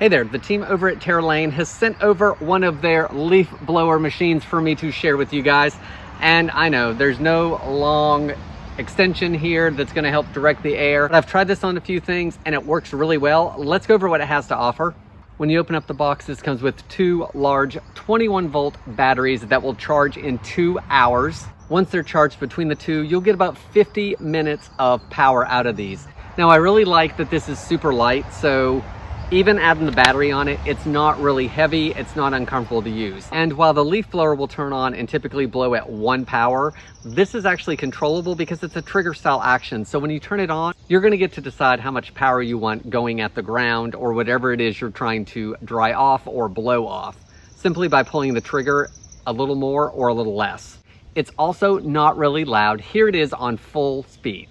Hey there, the team over at Lane has sent over one of their leaf blower machines for me to share with you guys. And I know there's no long extension here that's going to help direct the air. But I've tried this on a few things and it works really well. Let's go over what it has to offer. When you open up the box, this comes with two large 21-volt batteries that will charge in 2 hours. Once they're charged between the two, you'll get about 50 minutes of power out of these. Now, I really like that this is super light, so even adding the battery on it, it's not really heavy, it's not uncomfortable to use. And while the leaf blower will turn on and typically blow at 1 power, this is actually controllable because it's a trigger style action. So when you turn it on, you're gonna get to decide how much power you want going at the ground or whatever it is you're trying to dry off or blow off, simply by pulling the trigger a little more or a little less. It's also not really loud. Here it is on full speed.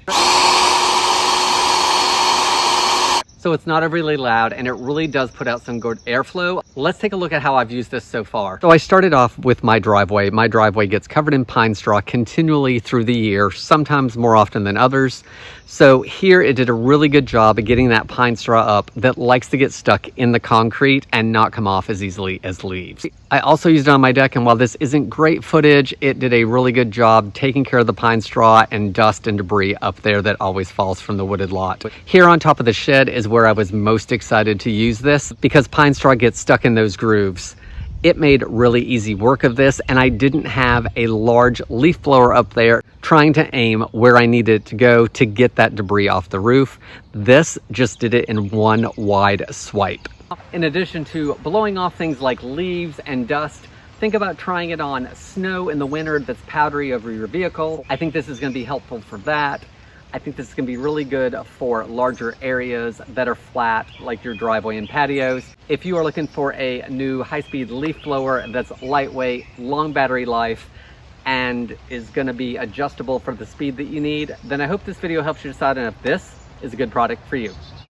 So it's not overly loud and it really does put out some good airflow. Let's take a look at how I've used this so far. So I started off with my driveway. My driveway gets covered in pine straw continually through the year, sometimes more often than others. So here it did a really good job of getting that pine straw up that likes to get stuck in the concrete and not come off as easily as leaves. I also used it on my deck, and while this isn't great footage, it did a really good job taking care of the pine straw and dust and debris up there that always falls from the wooded lot. Here on top of the shed is where I was most excited to use this because pine straw gets stuck in those grooves. It made really easy work of this, and I didn't have a large leaf blower up there trying to aim where I needed it to go to get that debris off the roof. This just did it in one wide swipe. In addition to blowing off things like leaves and dust, think about trying it on snow in the winter that's powdery over your vehicle. I think this is going to be helpful for that. I think this is going to be really good for larger areas that are flat, like your driveway and patios. If you are looking for a new high-speed leaf blower that's lightweight, long battery life, and is going to be adjustable for the speed that you need, then I hope this video helps you decide on if this is a good product for you.